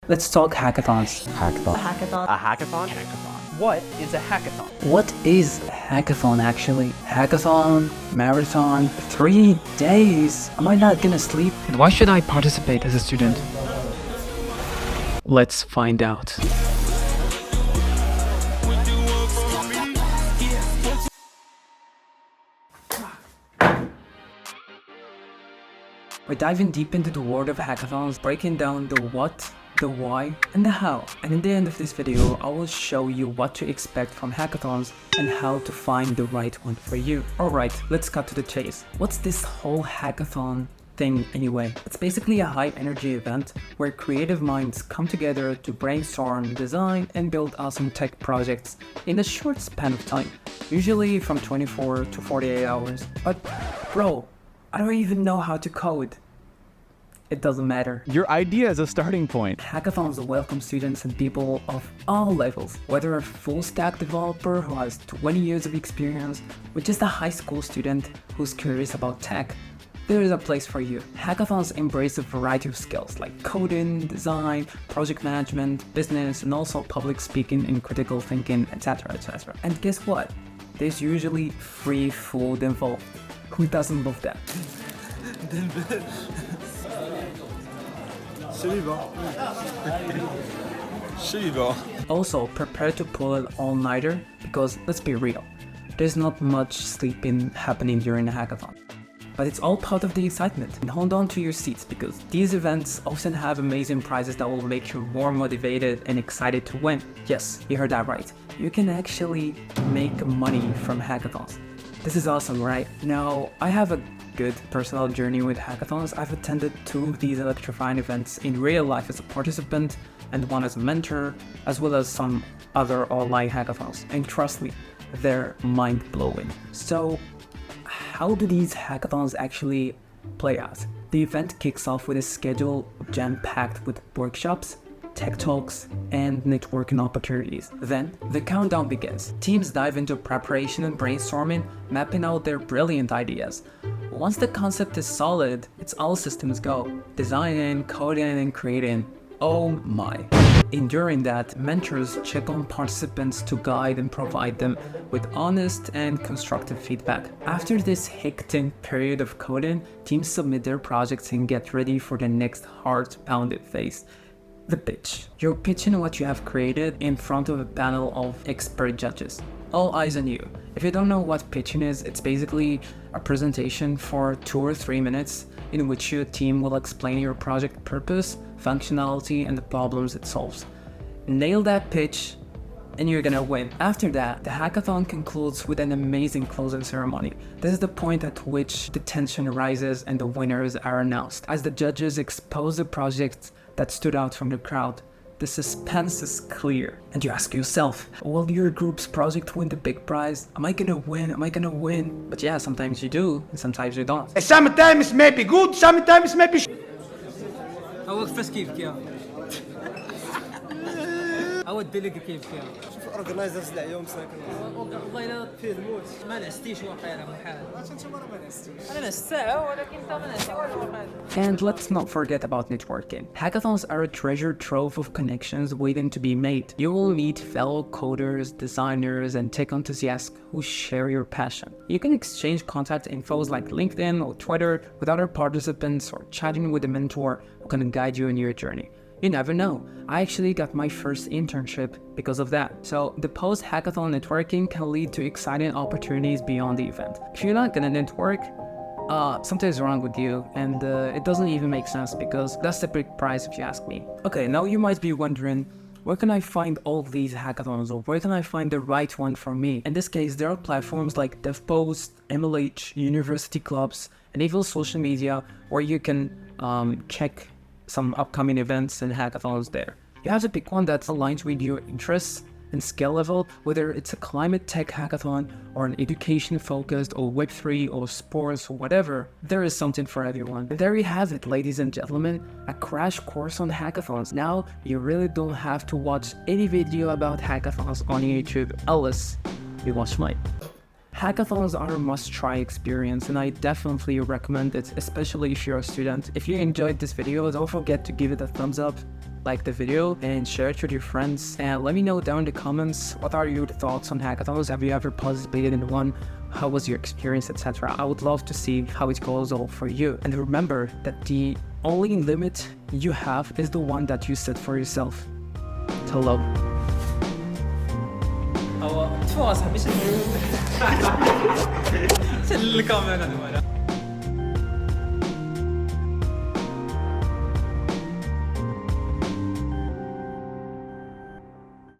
Let's talk hackathons. Hackathon. A hackathon? What is a hackathon? What is a hackathon actually? Hackathon, marathon, 3 days. Am I not gonna sleep? And why should I participate as a student? Let's find out. We're diving deep into the world of hackathons, breaking down the what, the why, and the how. And in the end of this video, I will show you what to expect from hackathons and how to find the right one for you. Alright, let's cut to the chase. What's this whole hackathon thing anyway? It's basically a high energy event where creative minds come together to brainstorm, design, and build awesome tech projects in a short span of time, usually from 24 to 48 hours. But bro, I don't even know how to code. It doesn't matter. Your idea is a starting point. Hackathons welcome students and people of all levels, whether a full-stack developer who has 20 years of experience or just a high school student who's curious about tech. There is a place for you. Hackathons embrace a variety of skills like coding, design, project management, business, and also public speaking and critical thinking, etc, etc. And guess what? There's usually free food involved. Who doesn't love that? Also, prepare to pull an all-nighter because, let's be real, there's not much sleeping happening during a hackathon. But it's all part of the excitement. And hold on to your seats because these events often have amazing prizes that will make you more motivated and excited to win. Yes, you heard that right. You can actually make money from hackathons. This is awesome, right? Now, I have a good personal journey with hackathons. I've attended 2 of these electrifying events in real life as a participant and one as a mentor, as well as some other online hackathons. And trust me, they're mind-blowing. So, how do these hackathons actually play out? The event kicks off with a schedule jam-packed with workshops, tech talks, and networking opportunities. Then, the countdown begins. Teams dive into preparation and brainstorming, mapping out their brilliant ideas. Once the concept is solid, it's all systems go. Designing, coding, and creating. Oh my. And during that, mentors check on participants to guide and provide them with honest and constructive feedback. After this hectic period of coding, teams submit their projects and get ready for the next hard-pounded phase. The pitch. You're pitching what you have created in front of a panel of expert judges. All eyes on you. If you don't know what pitching is, it's basically a presentation for 2 or 3 minutes in which your team will explain your project purpose, functionality, and the problems it solves. Nail that pitch and you're gonna win. After that, the hackathon concludes with an amazing closing ceremony. This is the point at which the tension rises and the winners are announced. As the judges expose the projects that stood out from the crowd, the suspense is clear. And you ask yourself, will your group's project win the big prize? Am I gonna win? Am I gonna win? But yeah, sometimes you do, and sometimes you don't. Sometimes maybe good, sometimes maybe اوقفش كيف كيف اودي لك كيف كيف شوف اورجنايزرز اليوم ساكن والله لا فيه الموت ما نعستيش واقيلا محال انت ما نعستيش انا نعست ساعه ولكن انت ما نعستي والو واقيلا. And let's not forget about networking. Hackathons are a treasure trove of connections waiting to be made. You will meet fellow coders, designers, and tech enthusiasts who share your passion. You can exchange contact infos like LinkedIn or Twitter with other participants or chatting with a mentor who can guide you in your journey. You never know. I actually got my first internship because of that. So the post-hackathon networking can lead to exciting opportunities beyond the event. If you're not gonna network, something's wrong with you, and it doesn't even make sense because that's the big prize if you ask me. Okay, now you might be wondering, where can I find all these hackathons, or where can I find the right one for me? In this case, there are platforms like DevPost, MLH, university clubs, and even social media where you can check some upcoming events and hackathons there. You have to pick one that aligns with your interests and skill level, whether it's a climate tech hackathon or an education focused or Web3 or sports or whatever. There is something for everyone. And there you have it, ladies and gentlemen, a crash course on hackathons. Now you really don't have to watch any video about hackathons on YouTube unless you watch mine. Hackathons are a must-try experience, and I definitely recommend it, especially if you're a student. If you enjoyed this video, don't forget to give it a thumbs up, like the video and share it with your friends. And let me know down in the comments, what are your thoughts on hackathons? Have you ever participated in one? How was your experience, etc.? I would love to see how it goes all for you. And remember that the only limit you have is the one that you set for yourself. Hello. هو تفوز حبيش الكاميرا